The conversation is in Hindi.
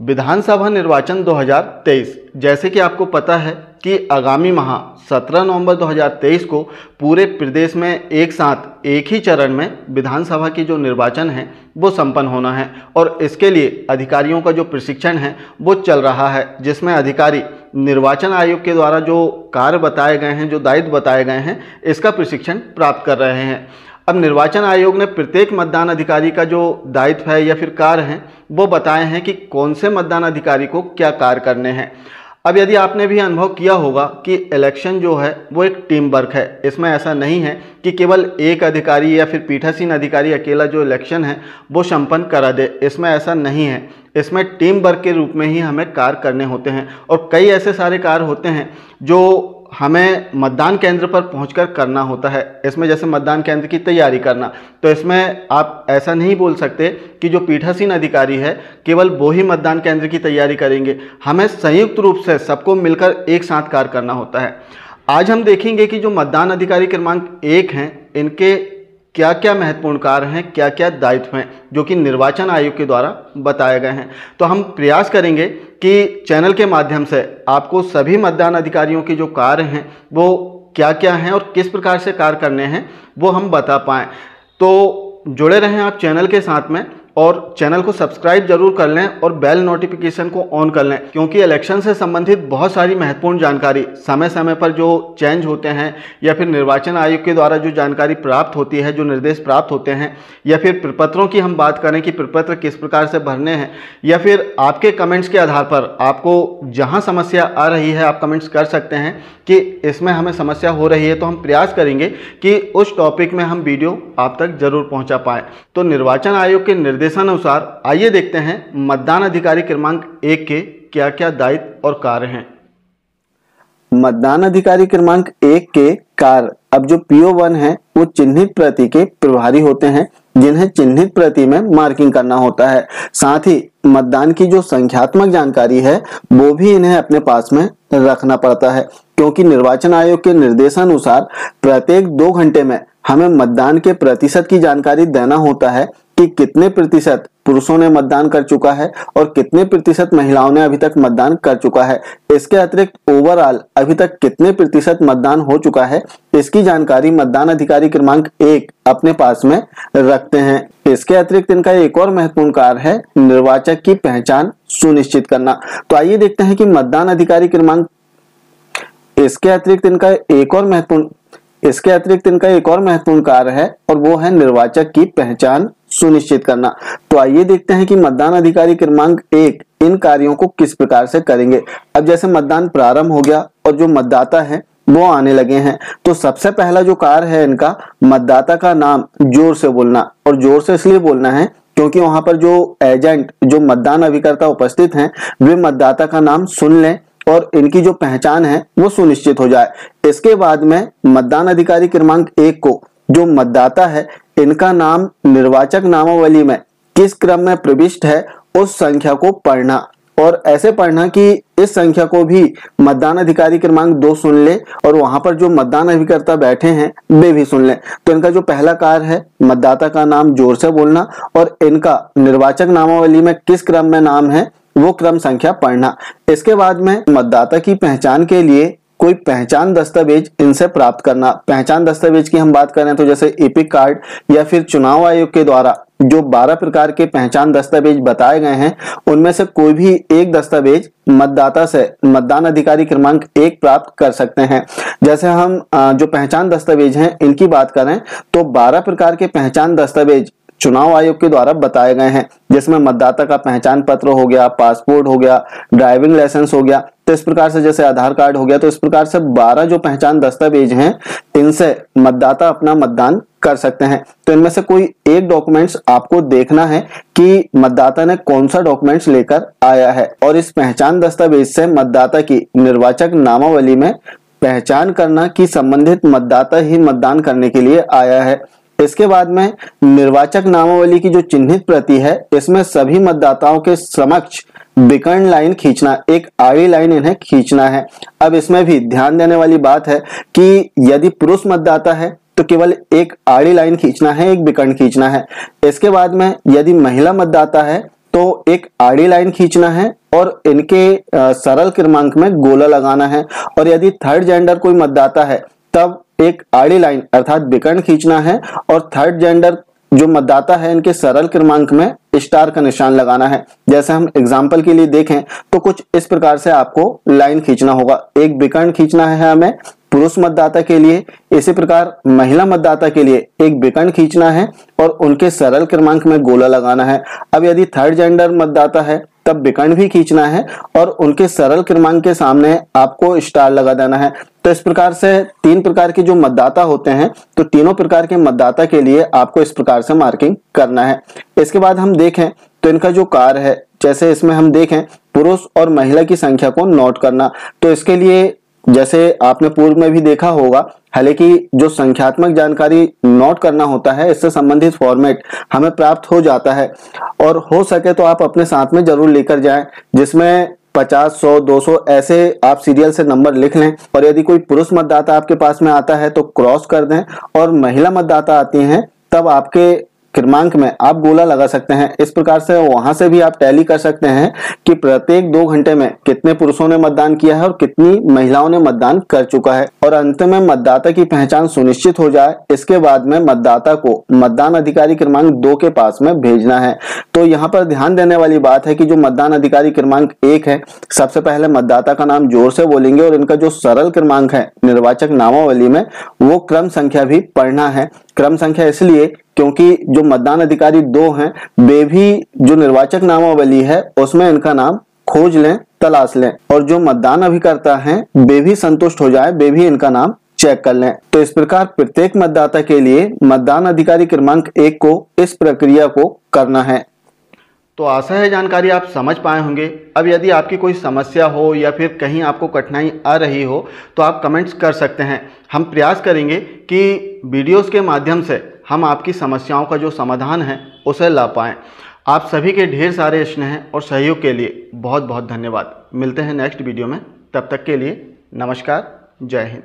विधानसभा निर्वाचन 2023, जैसे कि आपको पता है कि आगामी माह 17 नवंबर 2023 को पूरे प्रदेश में एक साथ एक ही चरण में विधानसभा की जो निर्वाचन है वो संपन्न होना है और इसके लिए अधिकारियों का जो प्रशिक्षण है वो चल रहा है, जिसमें अधिकारी निर्वाचन आयोग के द्वारा जो कार्य बताए गए हैं, जो दायित्व बताए गए हैं, इसका प्रशिक्षण प्राप्त कर रहे हैं। अब निर्वाचन आयोग ने प्रत्येक मतदान अधिकारी का जो दायित्व है या फिर कार्य हैं वो बताए हैं कि कौन से मतदान अधिकारी को क्या कार्य करने हैं। अब यदि आपने भी अनुभव किया होगा कि इलेक्शन जो है वो एक टीम वर्क है, इसमें ऐसा नहीं है कि केवल एक अधिकारी या फिर पीठासीन अधिकारी अकेला जो इलेक्शन है वो संपन्न करा दे, इसमें ऐसा नहीं है। इसमें टीम वर्क के रूप में ही हमें कार्य करने होते हैं और कई ऐसे सारे कार्य होते हैं जो हमें मतदान केंद्र पर पहुंचकर करना होता है। इसमें जैसे मतदान केंद्र की तैयारी करना, तो इसमें आप ऐसा नहीं बोल सकते कि जो पीठासीन अधिकारी है केवल वो ही मतदान केंद्र की तैयारी करेंगे, हमें संयुक्त रूप से सबको मिलकर एक साथ कार्य करना होता है। आज हम देखेंगे कि जो मतदान अधिकारी क्रमांक 1 हैं इनके क्या क्या महत्वपूर्ण कार्य हैं, क्या क्या दायित्व हैं जो कि निर्वाचन आयोग के द्वारा बताए गए हैं। तो हम प्रयास करेंगे कि चैनल के माध्यम से आपको सभी मतदान अधिकारियों के जो कार्य हैं वो क्या क्या हैं और किस प्रकार से कार्य करने हैं वो हम बता पाएँ। तो जुड़े रहें आप चैनल के साथ में और चैनल को सब्सक्राइब जरूर कर लें और बेल नोटिफिकेशन को ऑन कर लें, क्योंकि इलेक्शन से संबंधित बहुत सारी महत्वपूर्ण जानकारी समय समय पर जो चेंज होते हैं या फिर निर्वाचन आयोग के द्वारा जो जानकारी प्राप्त होती है, जो निर्देश प्राप्त होते हैं, या फिर प्रपत्रों की हम बात करें कि प्रपत्र किस प्रकार से भरने हैं, या फिर आपके कमेंट्स के आधार पर आपको जहां समस्या आ रही है आप कमेंट्स कर सकते हैं कि इसमें हमें समस्या हो रही है, तो हम प्रयास करेंगे कि उस टॉपिक में हम वीडियो आप तक जरूर पहुंचा पाएँ। तो निर्वाचन आयोग के निर्देशानुसार आइए देखते हैं मतदान अधिकारी क्रमांक 1 के क्या क्या दायित्व और कार्य हैं। मतदान अधिकारी क्रमांक 1 के कार्य, अब जो PO1 है वो चिन्हित प्रति के प्रभारी होते हैं, जिन्हें चिन्हित प्रति में मार्किंग करना होता है। साथ ही मतदान की जो संख्यात्मक जानकारी है वो भी इन्हें अपने पास में रखना पड़ता है, क्योंकि निर्वाचन आयोग के निर्देशानुसार प्रत्येक 2 घंटे में हमें मतदान के प्रतिशत की जानकारी देना होता है कि कितने प्रतिशत पुरुषों ने मतदान कर चुका है और कितने प्रतिशत महिलाओं ने अभी तक मतदान कर चुका है। इसके अतिरिक्त ओवरऑल अभी तक कितने प्रतिशत मतदान हो चुका है, इसकी जानकारी मतदान अधिकारी क्रमांक 1 अपने पास में रखते हैं। इसके अतिरिक्त इनका एक और महत्वपूर्ण कार्य है निर्वाचक की पहचान सुनिश्चित करना। तो आइए देखते हैं कि मतदान अधिकारी क्रमांक इसके अतिरिक्त इनका एक और महत्वपूर्ण कार्य है और वो है निर्वाचक की पहचान सुनिश्चित करना। तो आइए देखते हैं कि मतदान अधिकारी क्रमांक 1 इन कार्यों को किस प्रकार से करेंगे। अब जैसे मतदान प्रारंभ हो गया और जो मतदाता है वो आने लगे हैं, तो सबसे पहला जो कार्य है इनका मतदाता का नाम जोर से बोलना, और जोर से इसलिए बोलना है क्योंकि वहां पर जो एजेंट, जो मतदान अभिकर्ता उपस्थित हैं, वे मतदाता का नाम सुन लें और इनकी जो पहचान है वो सुनिश्चित हो जाए। इसके बाद में मतदान अधिकारी क्रमांक 1 को जो मतदाता है इनका नाम निर्वाचक नामावली में किस क्रम में प्रविष्ट है उस संख्या को पढ़ना, और ऐसे पढ़ना कि इस संख्या को भी मतदान अधिकारी क्रमांक 2 सुन ले और वहां पर जो मतदान अभिकर्ता बैठे हैं वे भी सुन ले। तो इनका जो पहला कार्य है मतदाता का नाम जोर से बोलना और इनका निर्वाचक नामावली में किस क्रम में नाम है वो क्रम संख्या पढ़ना। इसके बाद में मतदाता की पहचान के लिए कोई पहचान दस्तावेज इनसे प्राप्त करना। पहचान दस्तावेज की हम बात करें तो जैसे एपिक कार्ड या फिर चुनाव आयोग के द्वारा जो 12 प्रकार के पहचान दस्तावेज बताए गए हैं उनमें से कोई भी एक दस्तावेज मतदाता से मतदान अधिकारी क्रमांक 1 प्राप्त कर सकते हैं। जैसे हम जो पहचान दस्तावेज हैं इनकी बात करें तो 12 प्रकार के पहचान दस्तावेज चुनाव आयोग के द्वारा बताए गए हैं, जिसमें मतदाता का पहचान पत्र हो गया, पासपोर्ट हो गया, ड्राइविंग लाइसेंस हो गया, तो इस प्रकार से जैसे आधार कार्ड हो गया। तो इस प्रकार से 12 जो पहचान दस्तावेज हैं इनसे मतदाता अपना मतदान कर सकते हैं। तो इनमें से कोई एक डॉक्यूमेंट्स आपको देखना है कि मतदाता ने कौन सा डॉक्यूमेंट्स लेकर आया है, और इस पहचान दस्तावेज से मतदाता की निर्वाचक नामावली में पहचान करना कि संबंधित मतदाता ही मतदान करने के लिए आया है। इसके बाद में निर्वाचक नामावली की जो चिन्हित प्रति है इसमें सभी मतदाताओं के समक्ष विकर्ण लाइन खींचना, एक आड़ी लाइन इन्हें खींचना है। अब इसमें भी ध्यान देने वाली बात है कि यदि पुरुष मतदाता है तो केवल एक आड़ी लाइन खींचना है, एक विकर्ण खींचना है। इसके बाद में यदि महिला मतदाता है तो एक आड़ी लाइन खींचना है और इनके सरल क्रमांक में गोला लगाना है। और यदि थर्ड जेंडर कोई मतदाता है तब एक आड़ी लाइन अर्थात विकर्ण खींचना है और थर्ड जेंडर जो मतदाता है इनके सरल क्रमांक में स्टार का निशान लगाना है। जैसे हम एग्जाम्पल के लिए देखें तो कुछ इस प्रकार से आपको लाइन खींचना होगा। एक विकर्ण खींचना है हमें पुरुष मतदाता के लिए, इसी प्रकार महिला मतदाता के लिए एक विकर्ण खींचना है और उनके सरल क्रमांक में गोला लगाना है। अब यदि थर्ड जेंडर मतदाता है तब विकर्ण भी खींचना है और उनके सरल क्रमांक के सामने आपको स्टार लगा देना है। तो इस प्रकार से 3 प्रकार के जो मतदाता होते हैं, तो तीनों प्रकार के मतदाता के लिए आपको इस प्रकार से मार्किंग करना है। इसके बाद हम देखें तो इनका जो कार्य है, जैसे इसमें हम देखें पुरुष और महिला की संख्या को नोट करना, तो इसके लिए जैसे आपने पूर्व में भी देखा होगा, हालांकि जो संख्यात्मक जानकारी नोट करना होता है इससे संबंधित फॉर्मेट हमें प्राप्त हो जाता है और हो सके तो आप अपने साथ में जरूर लेकर जाएं, जिसमें 50, 100, 200 ऐसे आप सीरियल से नंबर लिख लें। और यदि कोई पुरुष मतदाता आपके पास में आता है तो क्रॉस कर दें और महिला मतदाता आती हैं तब आपके क्रमांक में आप गोला लगा सकते हैं। इस प्रकार से वहां से भी आप टैली कर सकते हैं कि प्रत्येक 2 घंटे में कितने पुरुषों ने मतदान किया है और कितनी महिलाओं ने मतदान कर चुका है। और अंत में मतदाता की पहचान सुनिश्चित हो जाए, इसके बाद में मतदाता को मतदान अधिकारी क्रमांक 2 के पास में भेजना है। तो यहाँ पर ध्यान देने वाली बात है कि जो मतदान अधिकारी क्रमांक 1 है, सबसे पहले मतदाता का नाम जोर से बोलेंगे और इनका जो सरल क्रमांक है निर्वाचक नामावली में वो क्रम संख्या भी पढ़ना है। क्रम संख्या इसलिए क्योंकि जो मतदान अधिकारी 2 हैं वे भी जो निर्वाचक नामावली है उसमें इनका नाम खोज लें, तलाश लें और जो मतदान अभिकर्ता हैं वे भी संतुष्ट हो जाए, वे भी इनका नाम चेक कर लें। तो इस प्रकार प्रत्येक मतदाता के लिए मतदान अधिकारी क्रमांक 1 को इस प्रक्रिया को करना है। तो आशा है जानकारी आप समझ पाए होंगे। अब यदि आपकी कोई समस्या हो या फिर कहीं आपको कठिनाई आ रही हो तो आप कमेंट्स कर सकते हैं। हम प्रयास करेंगे कि वीडियोस के माध्यम से हम आपकी समस्याओं का जो समाधान है उसे ला पाएँ। आप सभी के ढेर सारे स्नेह और सहयोग के लिए बहुत बहुत धन्यवाद। मिलते हैं नेक्स्ट वीडियो में, तब तक के लिए नमस्कार, जय हिंद।